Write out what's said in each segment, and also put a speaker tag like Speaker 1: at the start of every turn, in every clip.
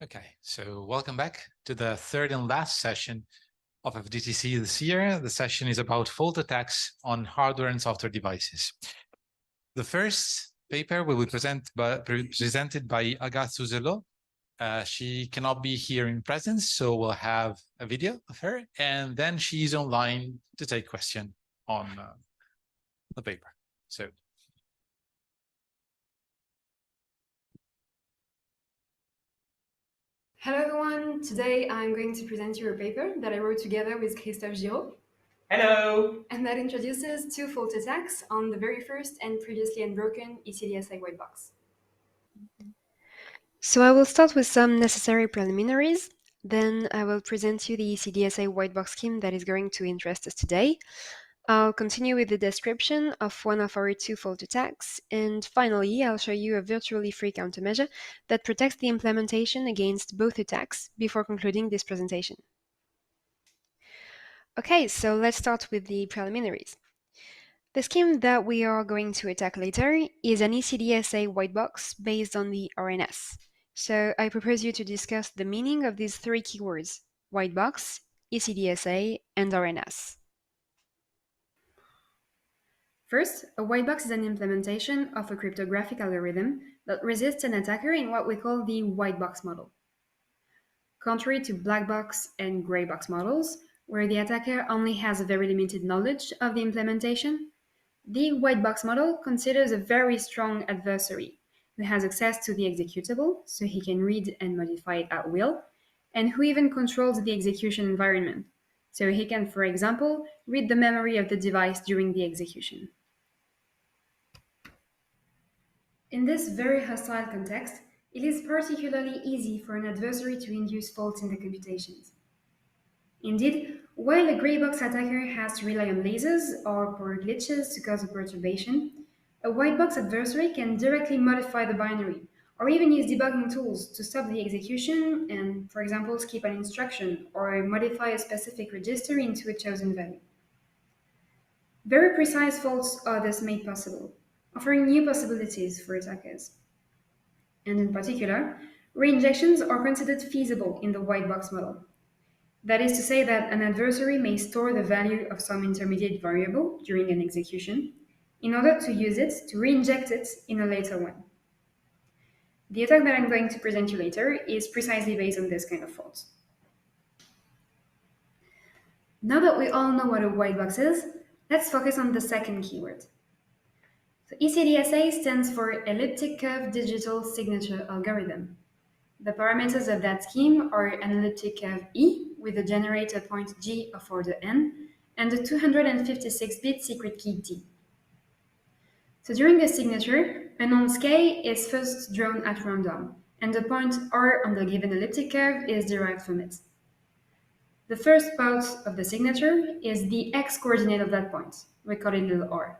Speaker 1: Okay, so welcome back to the third and last session of FDTC this year. The session is about fault attacks on hardware and software devices. The first paper will be presented by Agathe Houzelot. She cannot be here in presence, so we'll have a video of her, and then she's online to take question on the paper. So.
Speaker 2: Hello everyone, today I'm going to present you a paper that I wrote together with Christophe Giraud.
Speaker 3: Hello!
Speaker 2: And that introduces two fault attacks on the very first and previously unbroken ECDSA white box. So I will start with some necessary preliminaries, then I will present you the ECDSA white box scheme that is going to interest us today. I'll continue with the description of one of our two fault attacks, and finally I'll show you a virtually free countermeasure that protects the implementation against both attacks before concluding this presentation. Okay, so let's start with the preliminaries. The scheme that we are going to attack later is an ECDSA white box based on the RNS. So I propose you to discuss the meaning of these three keywords: white box, ECDSA, and RNS. First, a white box is an implementation of a cryptographic algorithm that resists an attacker in what we call the white box model. Contrary to black box and gray box models, where the attacker only has a very limited knowledge of the implementation, the white box model considers a very strong adversary who has access to the executable, so he can read and modify it at will, and who even controls the execution environment, so he can, for example, read the memory of the device during the execution. In this very hostile context, it is particularly easy for an adversary to induce faults in the computations. Indeed, while a gray box attacker has to rely on lasers or power glitches to cause a perturbation, a white box adversary can directly modify the binary, or even use debugging tools to stop the execution and, for example, skip an instruction or modify a specific register into a chosen value. Very precise faults are thus made possible, offering new possibilities for attackers. And in particular, reinjections are considered feasible in the white box model. That is to say that an adversary may store the value of some intermediate variable during an execution in order to use it to reinject it in a later one. The attack that I'm going to present you later is precisely based on this kind of fault. Now that we all know what a white box is, let's focus on the second keyword. So ECDSA stands for Elliptic Curve Digital Signature Algorithm. The parameters of that scheme are an elliptic curve E with a generator point G of order n and a 256-bit secret key D. So during a signature, a nonce K is first drawn at random, and the point R on the given elliptic curve is derived from it. The first part of the signature is the x coordinate of that point, we call it little r.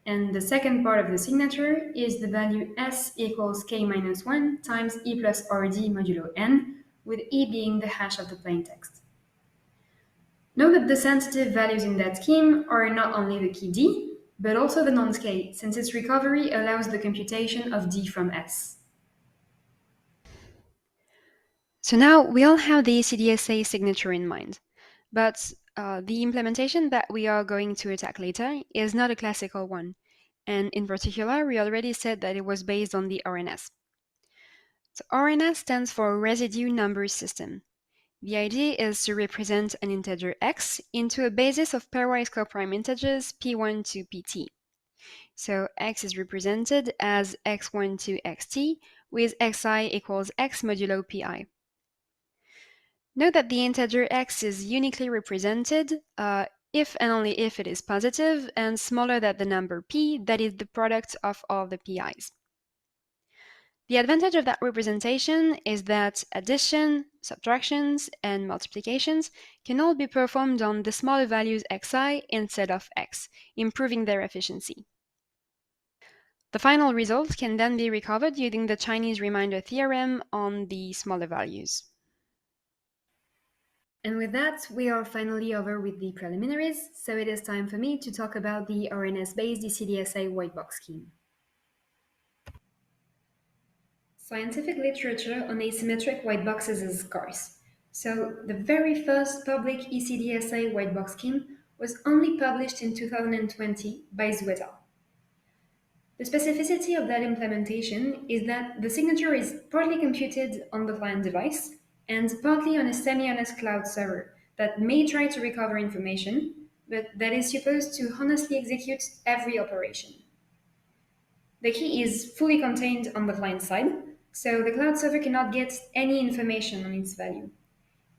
Speaker 2: And the second part of the signature is the value s equals k minus 1 times e plus rd modulo n, with e being the hash of the plaintext. Note that the sensitive values in that scheme are not only the key d, but also the nonce k, since its recovery allows the computation of d from s. So now we all have the ECDSA signature in mind, but the implementation that we are going to attack later is not a classical one. And in particular, we already said that it was based on the RNS. So RNS stands for Residue Number System. The idea is to represent an integer x into a basis of pairwise coprime integers p1 to pt. So x is represented as x1 to xt, with xi equals x modulo pi. Note that the integer x is uniquely represented if and only if it is positive and smaller than the number p, that is the product of all the pi's. The advantage of that representation is that addition, subtractions, and multiplications can all be performed on the smaller values xi instead of x, improving their efficiency. The final result can then be recovered using the Chinese remainder theorem on the smaller values. And with that, we are finally over with the preliminaries, so it is time for me to talk about the RNS-based ECDSA white box scheme. Scientific literature on asymmetric white boxes is scarce. So, the very first public ECDSA white box scheme was only published in 2020 by Zhu et al. The specificity of that implementation is that the signature is partly computed on the client device and partly on a semi-honest cloud server that may try to recover information, but that is supposed to honestly execute every operation. The key is fully contained on the client side, so the cloud server cannot get any information on its value.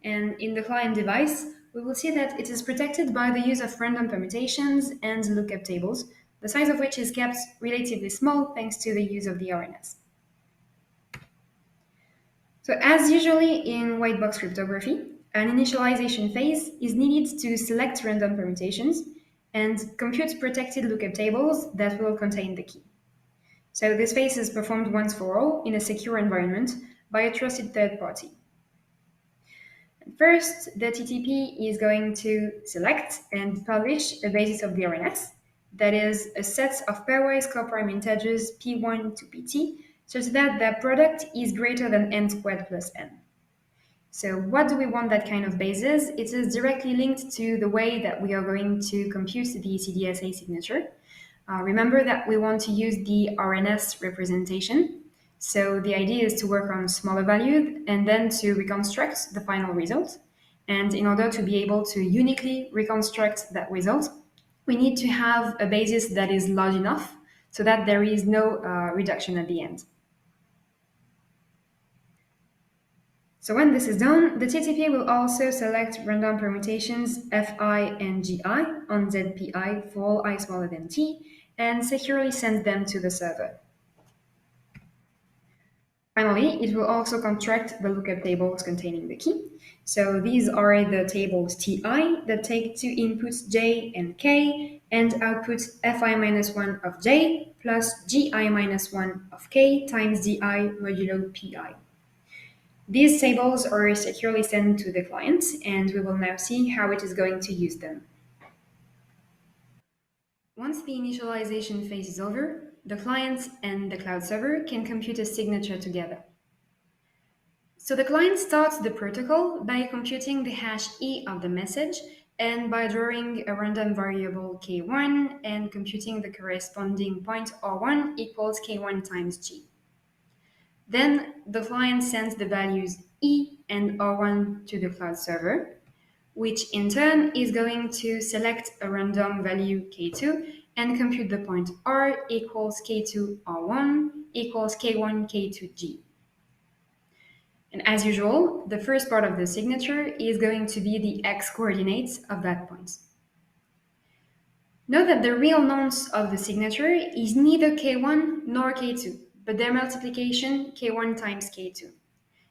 Speaker 2: And in the client device, we will see that it is protected by the use of random permutations and lookup tables, the size of which is kept relatively small thanks to the use of the RNS. So as usually in white box cryptography, an initialization phase is needed to select random permutations and compute protected lookup tables that will contain the key. So this phase is performed once for all in a secure environment by a trusted third party. First, the TTP is going to select and publish a basis of the RNS, that is a set of pairwise coprime integers p1 to pt, such that the product is greater than n squared plus n. So what do we want that kind of basis? It is directly linked to the way that we are going to compute the ECDSA signature. Remember that we want to use the RNS representation. So the idea is to work on smaller values and then to reconstruct the final result. And in order to be able to uniquely reconstruct that result, we need to have a basis that is large enough so that there is no reduction at the end. So when this is done, the TTP will also select random permutations Fi and Gi on ZPI for all I smaller than t, and securely send them to the server. Finally, it will also construct the lookup tables containing the key. So these are the tables Ti that take two inputs j and k and output Fi-1 of j plus Gi-1 of k times di modulo pi. These tables are securely sent to the client, and we will now see how it is going to use them. Once the initialization phase is over, the client and the cloud server can compute a signature together. So the client starts the protocol by computing the hash E of the message and by drawing a random variable k1 and computing the corresponding point r1 equals k1 times g. Then the client sends the values E and R1 to the cloud server, which in turn is going to select a random value K2 and compute the point R equals K2 R1 equals K1 K2G. And as usual, the first part of the signature is going to be the X coordinates of that point. Note that the real nonce of the signature is neither K1 nor K2, but their multiplication K1 times K2.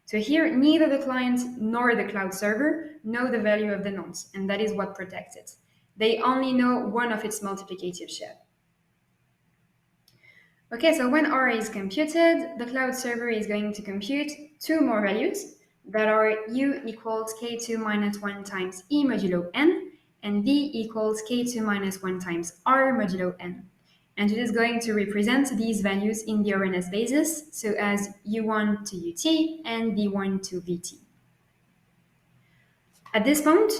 Speaker 2: So here, neither the client nor the cloud server know the value of the nonce, and that is what protects it. They only know one of its multiplicative share. Okay, so when R is computed, the cloud server is going to compute two more values that are U equals K2 minus 1 times E modulo n, and V equals K2 minus 1 times R modulo n. And it is going to represent these values in the RNS basis, so as U1 to UT and V1 to VT. At this point,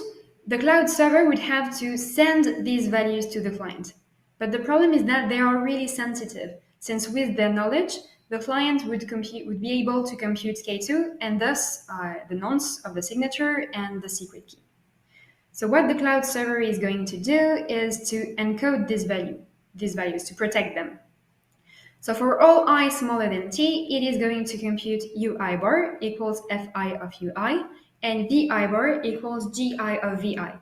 Speaker 2: the cloud server would have to send these values to the client. But the problem is that they are really sensitive, since with their knowledge, the client would be able to compute K2 and thus the nonce of the signature and the secret key. So what the cloud server is going to do is to encode these values to protect them. So for all I smaller than t, it is going to compute ui bar equals fi of ui and vi bar equals gi of vi.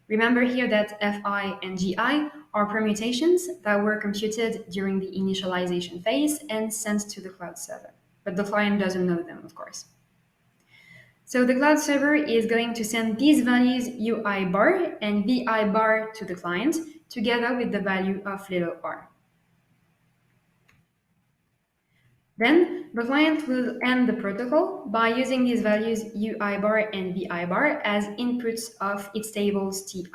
Speaker 2: Remember here that fi and gi are permutations that were computed during the initialization phase and sent to the cloud server, but the client doesn't know them, of course. So the cloud server is going to send these values ui bar and vi bar to the client together with the value of little r. Then the client will end the protocol by using these values ui bar and vi bar as inputs of its tables ti.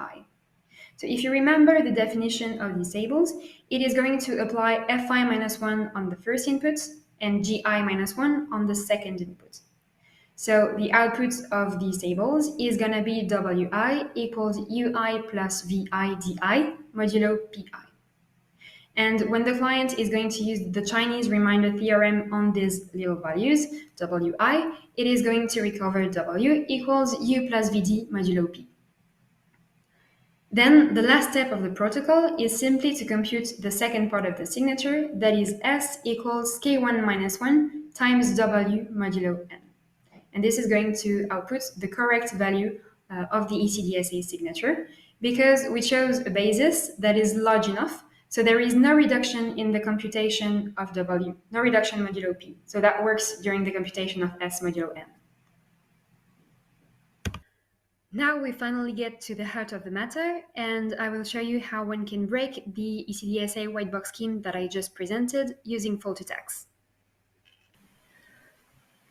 Speaker 2: So if you remember the definition of these tables, it is going to apply fi minus 1 on the first input, and gi minus 1 on the second input. So the output of these tables is going to be wi equals ui plus vi di modulo pi. And when the client is going to use the Chinese reminder theorem on these little values, wi, it is going to recover w equals u plus vd modulo p. Then the last step of the protocol is simply to compute the second part of the signature, that is s equals k1 minus 1 times w modulo n. And this is going to output the correct value of the ECDSA signature, because we chose a basis that is large enough, so there is no reduction in the computation of w, no reduction modulo p. So that works during the computation of s modulo n. Now we finally get to the heart of the matter, and I will show you how one can break the ECDSA white box scheme that I just presented using fault attacks.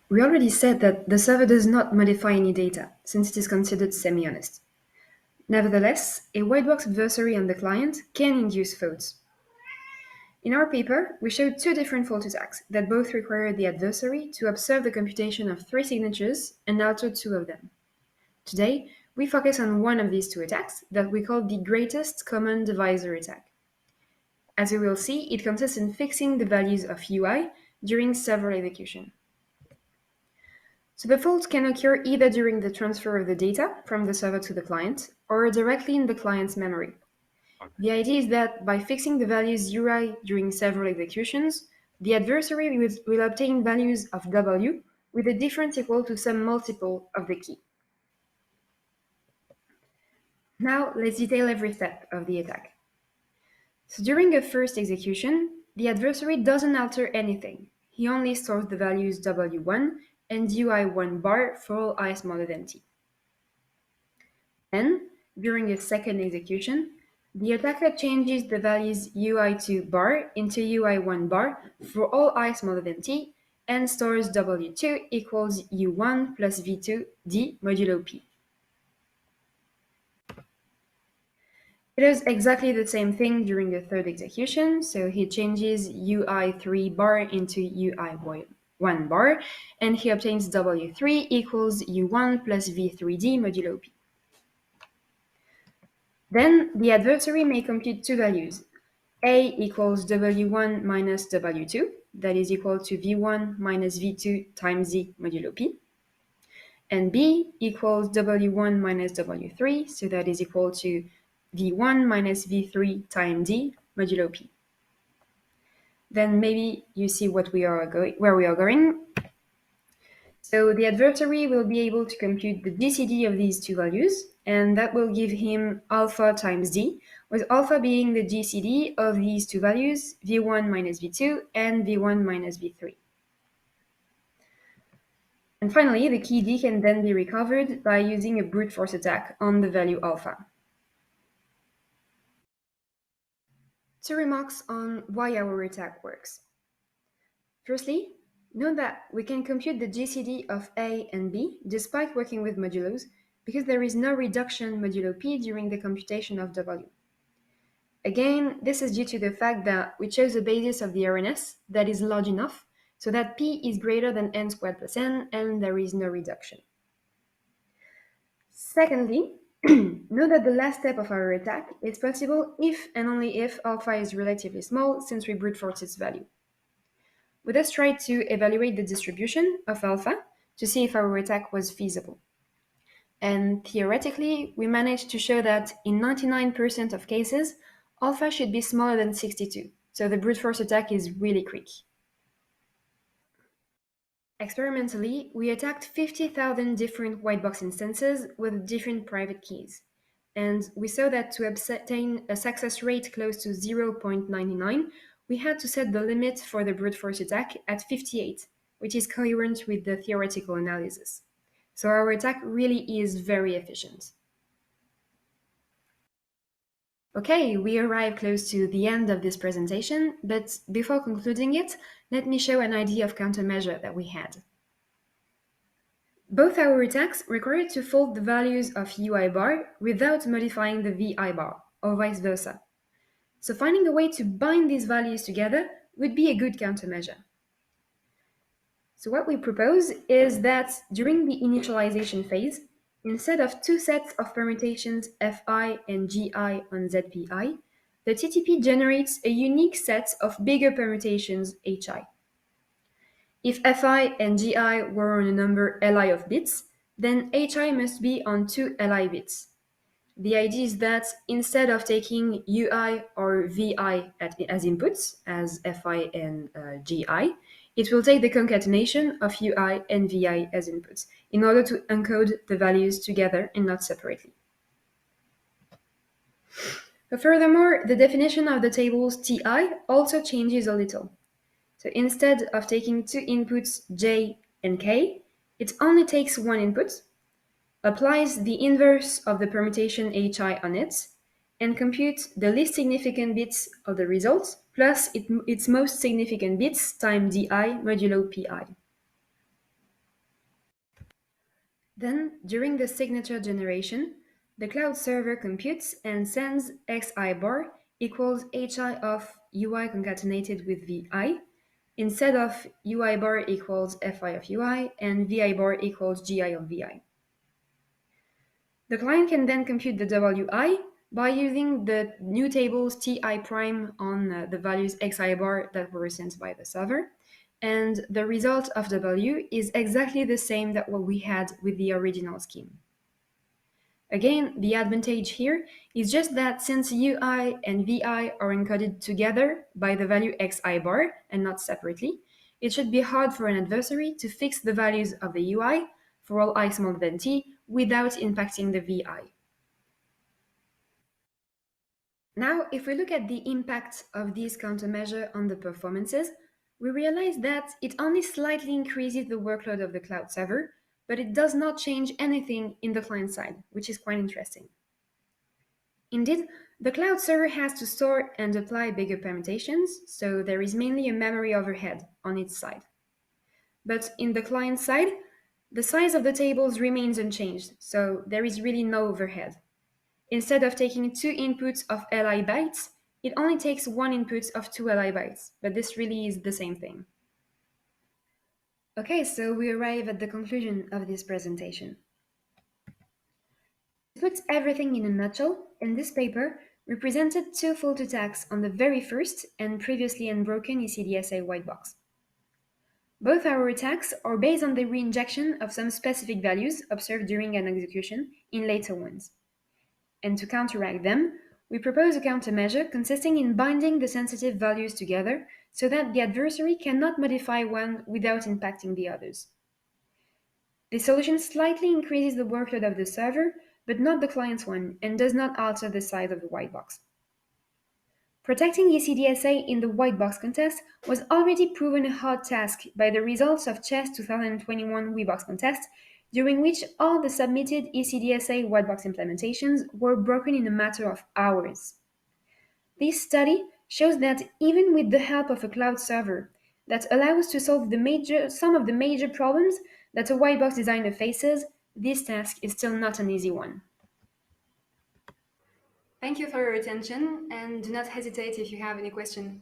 Speaker 2: We already said that the server does not modify any data, since it is considered semi-honest. Nevertheless, a white box adversary on the client can induce faults. In our paper, we showed two different fault attacks that both require the adversary to observe the computation of 3 signatures and alter 2 of them. Today, we focus on one of these 2 attacks that we call the greatest common divisor attack. As we will see, it consists in fixing the values of UI during several executions. So the fault can occur either during the transfer of the data from the server to the client or directly in the client's memory. The idea is that by fixing the values UI during several executions, the adversary will obtain values of W with a difference equal to some multiple of the key. Now let's detail every step of the attack. So during a first execution, the adversary doesn't alter anything. He only stores the values W1 and UI1 bar for all I smaller than t. Then, during a second execution, the attacker changes the values UI2 bar into UI1 bar for all I smaller than t and stores W2 equals U1 plus V2 d modulo p. It does exactly the same thing during the third execution, so he changes UI3 bar into UI1 bar, and he obtains W3 equals U1 plus V3d modulo p. Then the adversary may compute 2 values. A equals W1 minus W2, that is equal to V1 minus V2 times z modulo p. And B equals W1 minus W3, so that is equal to V1 minus V3 times d modulo p. Then maybe you see where we are going. So the adversary will be able to compute the GCD of these 2 values, and that will give him alpha times d, with alpha being the GCD of these 2 values, V1 minus V2 and V1 minus V3. And finally, the key d can then be recovered by using a brute force attack on the value alpha. 2 remarks on why our attack works. Firstly, note that we can compute the GCD of A and B despite working with modulos, because there is no reduction modulo p during the computation of W. Again, this is due to the fact that we chose a basis of the RNS that is large enough so that p is greater than n squared plus n and there is no reduction. Secondly, note that the last step of our attack is possible if and only if alpha is relatively small, since we brute force its value. We thus tried to evaluate the distribution of alpha to see if our attack was feasible. And theoretically, we managed to show that in 99% of cases, alpha should be smaller than 62, so the brute force attack is really quick. Experimentally, we attacked 50,000 different white box instances with different private keys. And we saw that to obtain a success rate close to 0.99, we had to set the limit for the brute force attack at 58, which is coherent with the theoretical analysis. So our attack really is very efficient. Okay, we arrive close to the end of this presentation, but before concluding it, let me show an idea of countermeasure that we had. Both our attacks required to fold the values of UI bar without modifying the VI bar, or vice versa. So finding a way to bind these values together would be a good countermeasure. So what we propose is that during the initialization phase, instead of two sets of permutations Fi and Gi on Zpi, the TTP generates a unique set of bigger permutations Hi. If Fi and Gi were on a number Li of bits, then Hi must be on two Li bits. The idea is that instead of taking Ui or Vi as inputs, as Fi and Gi, it will take the concatenation of Ui and Vi as inputs in order to encode the values together and not separately. Furthermore, the definition of the tables Ti also changes a little. So instead of taking two inputs J and K, it only takes one input, applies the inverse of the permutation Hi on it, and computes the least significant bits of the result plus its most significant bits times Di modulo Pi. Then, during the signature generation, the cloud server computes and sends xi bar equals Hi of Ui concatenated with Vi, instead of Ui bar equals Fi of Ui and Vi bar equals Gi of Vi. The client can then compute the Wi by using the new tables Ti prime on the values xi bar that were sent by the server, and the result of W is exactly the same that what we had with the original scheme. Again, the advantage here is just that since Ui and Vi are encoded together by the value xi bar and not separately, it should be hard for an adversary to fix the values of the Ui for all I smaller than t without impacting the Vi. Now, if we look at the impact of this countermeasure on the performances, we realize that it only slightly increases the workload of the cloud server, but it does not change anything in the client side, which is quite interesting. Indeed, the cloud server has to store and apply bigger permutations, so there is mainly a memory overhead on its side. But in the client side, the size of the tables remains unchanged, so there is really no overhead. Instead of taking two inputs of Li bytes, it only takes one input of two Li bytes, but this really is the same thing. Okay, so we arrive at the conclusion of this presentation. To put everything in a nutshell, in this paper, we presented two fault attacks on the very first and previously unbroken ECDSA white box. Both our attacks are based on the reinjection of some specific values observed during an execution in later ones. And to counteract them, we propose a countermeasure consisting in binding the sensitive values together so that the adversary cannot modify one without impacting the others. This solution slightly increases the workload of the server, but not the client's one, and does not alter the size of the white box. Protecting ECDSA in the white box contest was already proven a hard task by the results of Chess 2021 WeBox contest, during which all the submitted ECDSA white box implementations were broken in a matter of hours. This study shows that even with the help of a cloud server that allows to solve some of the major problems that a white box designer faces, this task is still not an easy one. Thank you for your attention, and do not hesitate if you have any questions.